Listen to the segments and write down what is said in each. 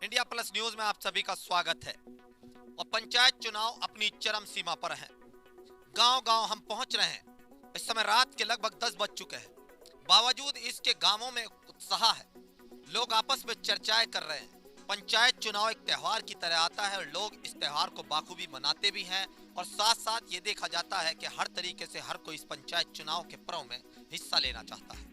India Plus news में आप सभी का स्वागत है। और पंचायत चुनाव अपनी चरम सीमा पर हैं। गांव-गांव हम पहुंच रहे हैं। इस समय रात के लगभग 10 बज चुके हैं। बावजूद इसके गांवों में उत्साह है। लोग आपस में चर्चाएं कर रहे हैं। पंचायत चुनाव एक त्योहार की तरह आता है और लोग इस त्योहार को बाखूबी मनाते भी हैं। और साथ साथ ये देखा जाता है कि हर तरीके से हर कोई इस पंचायत चुनाव के पर्व में हिस्सा लेना चाहता है।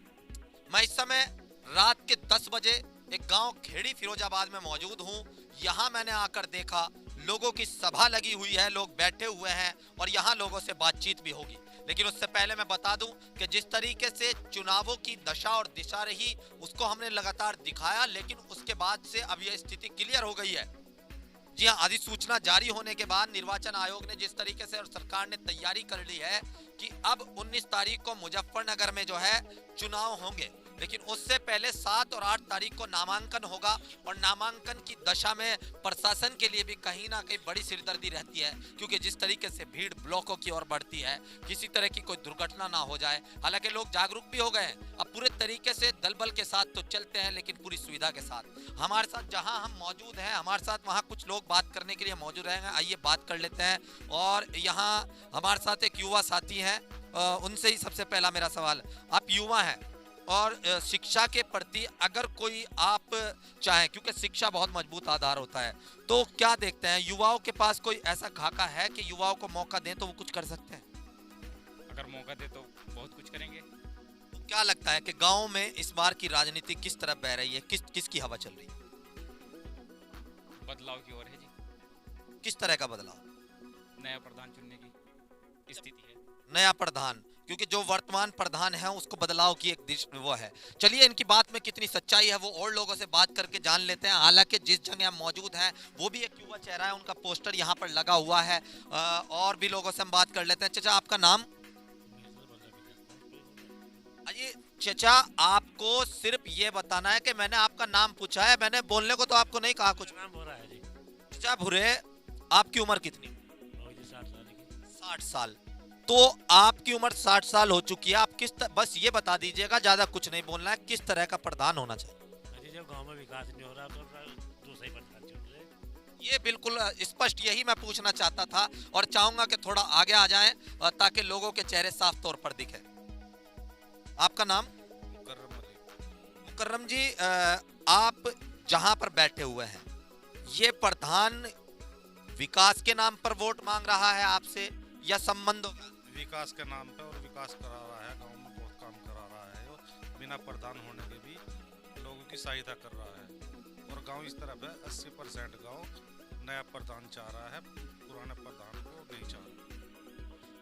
मैं इस समय रात के 10 बजे एक गांव खेड़ी फिरोजाबाद में मौजूद हूं। यहां मैंने आकर देखा लोगों की सभा लगी हुई है, लोग बैठे हुए हैं और यहां लोगों से बातचीत भी होगी। लेकिन उससे पहले मैं बता दूं कि जिस तरीके से चुनावों की दशा और दिशा रही उसको हमने लगातार दिखाया, लेकिन उसके बाद से अब यह स्थिति क्लियर हो गई है। जी हाँ, अधिसूचना जारी होने के बाद निर्वाचन आयोग ने जिस तरीके से और सरकार ने तैयारी कर ली है कि अब 19 तारीख को मुजफ्फरनगर में जो है चुनाव होंगे, लेकिन उससे पहले 7 और 8 तारीख को नामांकन होगा। और नामांकन की दशा में प्रशासन के लिए भी कहीं ना कहीं बड़ी सिरदर्दी रहती है, क्योंकि जिस तरीके से भीड़ ब्लॉकों की ओर बढ़ती है, किसी तरह की कोई दुर्घटना ना हो जाए। हालांकि लोग जागरूक भी हो गए हैं, अब पूरे तरीके से दल बल के साथ तो चलते हैं, लेकिन पूरी सुविधा के साथ। हमारे साथ जहां हम मौजूद हैं, हमारे साथ वहां कुछ लोग बात करने के लिए मौजूद रहेंगे। आइए बात कर लेते हैं। और यहाँ हमारे साथ एक युवा साथी हैं, उनसे ही सबसे पहला मेरा सवाल, आप युवा हैं और शिक्षा के प्रति अगर कोई आप चाहें, क्योंकि शिक्षा बहुत मजबूत आधार होता है, तो क्या देखते हैं युवाओं के पास कोई ऐसा खाका है कि युवाओं को मौका दें तो वो कुछ कर सकते हैं? अगर मौका दे तो बहुत कुछ करेंगे। तो क्या लगता है कि गांव में इस बार की राजनीति किस तरफ बह रही है, किसकी हवा चल रही है? बदलाव की ओर है जी। किस तरह का बदलाव? नया प्रधान चुनने की स्थिति है। नया प्रधान, क्योंकि जो वर्तमान प्रधान है उसको बदलाव की एक वो है। चलिए इनकी बात में कितनी सच्चाई है वो और लोगों से बात करके जान लेते हैं। हालांकि जिस जगह हम मौजूद हैं वो भी एक युवा चेहरा है, उनका पोस्टर यहाँ पर लगा हुआ है। और भी लोगों से हम बात कर लेते हैं। चाचा, आपका नाम? अजी चाचा, आपको सिर्फ ये बताना है कि मैंने आपका नाम पूछा है, मैंने बोलने को तो आपको नहीं कहा कुछ। नाम हो रहा है जी। चाचा भूरे, आपकी उम्र कितनी? 60 साल। तो आपकी उम्र 60 साल हो चुकी है, आप बस ये बता दीजिएगा, ज्यादा कुछ नहीं बोलना है, किस तरह का प्रधान होना चाहिए? अरे जब गांव में विकास नहीं हो रहा तो दूसरा ही प्रधान चुन ले। ये बिल्कुल स्पष्ट यही मैं पूछना चाहता था और चाहूंगा कि थोड़ा आगे आ जाएं ताकि लोगों के चेहरे साफ तौर पर दिखे। आपका नाम? मुकर्रम मलिक। मुकर्रम जी, आप जहां पर बैठे हुए हैं, ये प्रधान विकास के नाम पर वोट मांग रहा है आपसे या संबंध? विकास के नाम पे और विकास करा रहा है, गांव में बहुत काम करा रहा है और बिना प्रधान होने के भी लोगों की सहायता कर रहा है। और गांव इस तरफ है, 80% गांव नया प्रधान चाह रहा है, पुराने प्रधान को नहीं चाह रहा।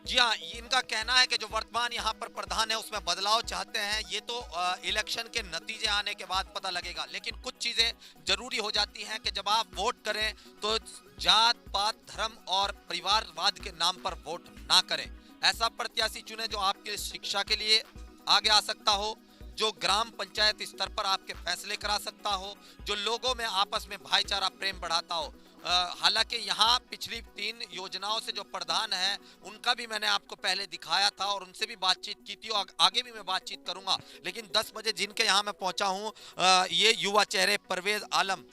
जी हाँ, इनका कहना है कि जो वर्तमान यहाँ पर प्रधान है उसमें बदलाव चाहते हैं। ये तो इलेक्शन के नतीजे आने के बाद पता लगेगा, लेकिन कुछ चीजें जरूरी हो जाती हैं कि जब आप वोट करें तो जात पात धर्म और परिवारवाद के नाम पर वोट ना करें। ऐसा प्रत्याशी चुने जो आपके शिक्षा के लिए आगे आ सकता हो, जो ग्राम पंचायत स्तर पर आपके फैसले करा सकता हो, जो लोगों में आपस में भाईचारा प्रेम बढ़ाता हो। हालांकि यहाँ पिछली 3 योजनाओं से जो प्रधान है उनका भी मैंने आपको पहले दिखाया था और उनसे भी बातचीत की थी और आगे भी मैं बातचीत करूंगा। लेकिन 10 बजे जिनके यहाँ मैं पहुंचा हूँ, ये युवा चेहरे परवेज आलम।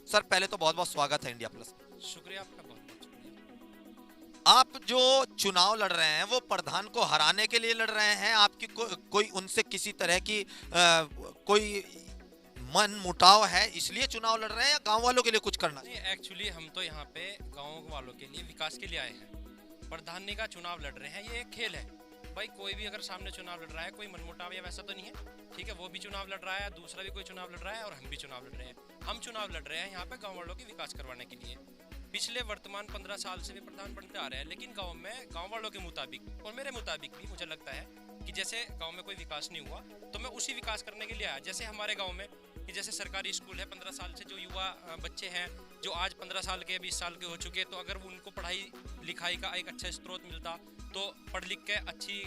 सर, पहले तो बहुत बहुत स्वागत है इंडिया प्लस। शुक्रिया आपका, बहुत बहुत शुक्रिया। आप जो चुनाव लड़ रहे हैं वो प्रधान को हराने के लिए लड़ रहे हैं? आपकी कोई उनसे किसी तरह की कोई मन मुटाव है इसलिए चुनाव लड़ रहे हैं या गांव वालों के लिए कुछ करना? नहीं, एक्चुअली हम तो यहाँ पे गाँव वालों के लिए, विकास के लिए आए हैं। प्रधानी का चुनाव लड़ रहे हैं, ये एक खेल है भाई। कोई भी अगर सामने चुनाव लड़ रहा है, कोई मनमुटाव या वैसा तो नहीं है, ठीक है। वो भी चुनाव लड़ रहा है, दूसरा भी कोई चुनाव लड़ रहा है और हम भी चुनाव लड़ रहे हैं। हम चुनाव लड़ रहे हैं यहाँ पे गाँव वालों की विकास करवाने के लिए। पिछले वर्तमान 15 साल से भी प्रधान बनते आ रहे हैं, लेकिन गांव में गांव वालों के मुताबिक और मेरे मुताबिक भी मुझे लगता है कि जैसे गांव में कोई विकास नहीं हुआ तो मैं उसी विकास करने के लिए आया। जैसे हमारे गांव में कि जैसे सरकारी स्कूल है, 15 साल से जो युवा बच्चे हैं जो आज 15 साल के 20 साल के हो चुके, तो अगर उनको पढ़ाई लिखाई का एक अच्छा स्रोत मिलता तो पढ़ लिख के अच्छी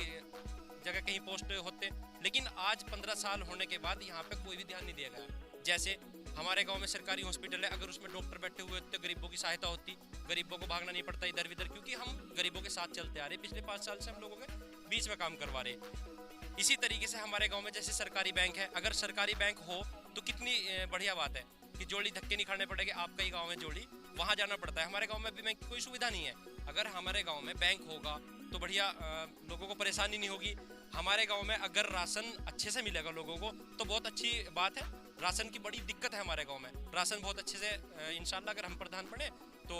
जगह कहीं पोस्ट होते। लेकिन आज 15 साल होने के बाद यहाँ पे कोई भी ध्यान नहीं दिया गया। जैसे हमारे गांव में सरकारी हॉस्पिटल है, अगर उसमें डॉक्टर बैठे हुए होते तो गरीबों की सहायता होती, गरीबों को भागना नहीं पड़ता इधर उधर, क्योंकि हम गरीबों के साथ चलते आ रहे। पिछले 5 साल से हम लोगों के बीच में काम करवा रहे। इसी तरीके से हमारे गांव में जैसे सरकारी बैंक है, अगर सरकारी बैंक हो तो कितनी बढ़िया बात है। कि जोड़ी धक्के नहीं खाने पड़ेंगे, आपका ही गांव में जोड़ी वहां जाना पड़ता है। हमारे गांव में भी बैंक की कोई सुविधा नहीं है। अगर हमारे गांव में बैंक होगा तो बढ़िया लोगों को परेशानी नहीं होगी। हमारे गांव में अगर राशन अच्छे से मिलेगा लोगों को तो बहुत अच्छी बात है। राशन की बड़ी दिक्कत है हमारे गांव में, राशन बहुत अच्छे से इंशाल्लाह अगर हम प्रधान बने तो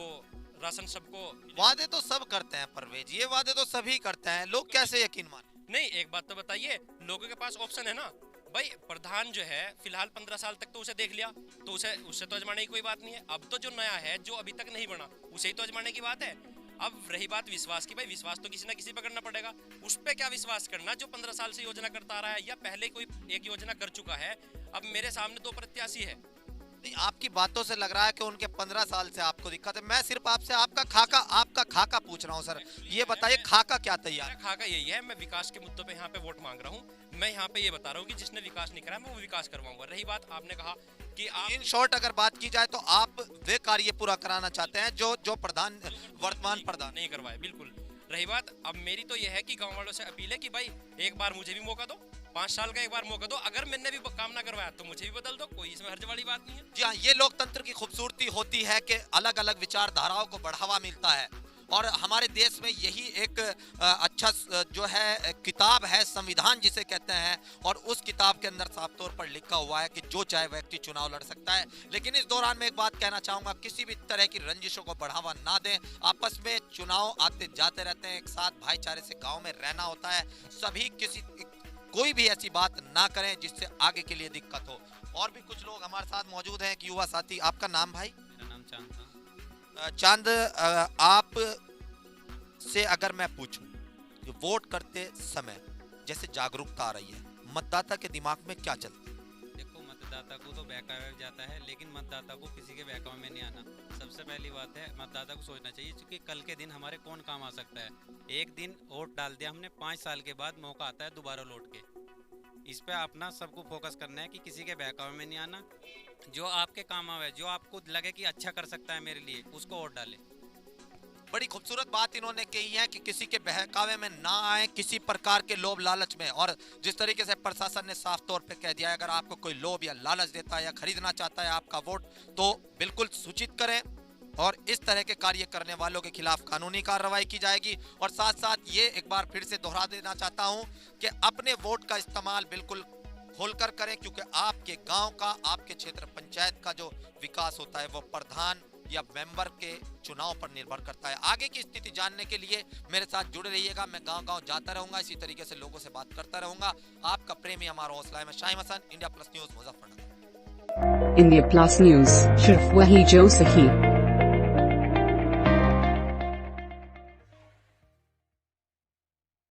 राशन सबको। वादे तो सब करते हैं परवेज, ये वादे तो सभी करते हैं, लोग कैसे यकीन माने? नहीं, एक बात तो बताइए, लोगों के पास ऑप्शन है ना भाई। प्रधान जो है फिलहाल 15 साल तक तो उसे देख लिया, तो उससे तो अजमाने की कोई बात नहीं है। अब तो जो नया है जो अभी तक नहीं बना उसे ही तो अजमाने की बात है। अब रही बात विश्वास की, भाई विश्वास तो किसी ना किसी पे करना पड़ेगा। उस पे क्या विश्वास करना जो 15 साल से योजना करता आ रहा है या पहले कोई एक योजना कर चुका है। अब मेरे सामने 2 प्रत्याशी है। नहीं, आपकी बातों से लग रहा है कि उनके 15 साल से आपको दिक्कत है। मैं सिर्फ आपसे आपका खाका पूछ रहा हूँ सर। ये बताइए खाका क्या तैयार? मेरा खाका यही है, मैं विकास के मुद्दों पे यहाँ पे वोट मांग रहा हूँ। मैं यहाँ पे ये बता रहा हूँ कि जिसने विकास नहीं करा मैं वो विकास करवाऊंगा। रही बात आपने कहा कि आप इन शॉर्ट अगर बात की जाए तो आप वे कार्य पूरा कराना चाहते हैं जो प्रधान वर्तमान प्रधान नहीं करवाए, बिल्कुल। रही बात अब मेरी तो ये है कि गांव वालों से अपील है कि भाई एक बार मुझे भी मौका दो, 5 साल का एक बार मौका दो। अगर मैंने भी काम ना करवाया तो मुझे भी बदल दो, कोई इसमें हर्ज वाली बात नहीं है। जी हाँ, ये लोकतंत्र की खूबसूरती होती है कि अलग अलग विचारधाराओं को बढ़ावा मिलता है। और हमारे देश में यही एक अच्छा जो है किताब है, संविधान जिसे कहते हैं। और उस किताब के अंदर साफ तौर पर लिखा हुआ है कि जो चाहे व्यक्ति चुनाव लड़ सकता है। लेकिन इस दौरान मैं एक बात कहना चाहूंगा, किसी भी तरह की रंजिशों को बढ़ावा ना दें। आपस में चुनाव आते जाते रहते हैं, एक साथ भाईचारे से गाँव में रहना होता है। सभी कोई भी ऐसी बात ना करें जिससे आगे के लिए दिक्कत हो। और भी कुछ लोग हमारे साथ मौजूद हैं, युवा साथी। आपका नाम भाई? मेरा नाम चांद था। चांद, आप से अगर मैं पूछूं कि वोट करते समय जैसे जागरूकता आ रही है, मतदाता के दिमाग में क्या चलता है? देखो, मतदाता को तो बहकाया जाता है लेकिन मतदाता को किसी के बहकावे में नहीं आना। सबसे पहली बात है मतदाता को सोचना चाहिए क्योंकि कल के दिन हमारे कौन काम आ सकता है। एक दिन वोट डाल दिया हमने, 5 साल के बाद मौका आता है दोबारा लौट के। इस पे अपना सबको फोकस करना है कि किसी के बहकावे में नहीं आना। जो आपके काम आवे, जो आपको लगे कि अच्छा कर सकता है मेरे लिए, उसको वोट डाले। बड़ी खूबसूरत बात इन्होंने कही है कि किसी के बहकावे में ना आए, किसी प्रकार के लोभ लालच में। और जिस तरीके से प्रशासन ने साफ तौर पे कह दिया है, अगर आपको कोई लोभ या लालच देता है या खरीदना चाहता है आपका वोट, तो बिल्कुल सूचित करें। और इस तरह के कार्य करने वालों के खिलाफ कानूनी कार्रवाई की जाएगी। और साथ साथ ये एक बार फिर से दोहरा देना चाहता हूं कि अपने वोट का इस्तेमाल बिल्कुल खोलकर करें, क्योंकि आपके गांव का, आपके क्षेत्र पंचायत का जो विकास होता है वो प्रधान या मेंबर के चुनाव पर निर्भर करता है। आगे की स्थिति जानने के लिए मेरे साथ जुड़े रहिएगा। मैं गांव-गांव जाता रहूंगा, इसी तरीके से लोगों से बात करता रहूंगा। आपका प्रेमी हमारा हौसला है। मैं Shahim Hasan, India Plus News, Muzaffarnagar. India Plus News, सिर्फ वही जो सही।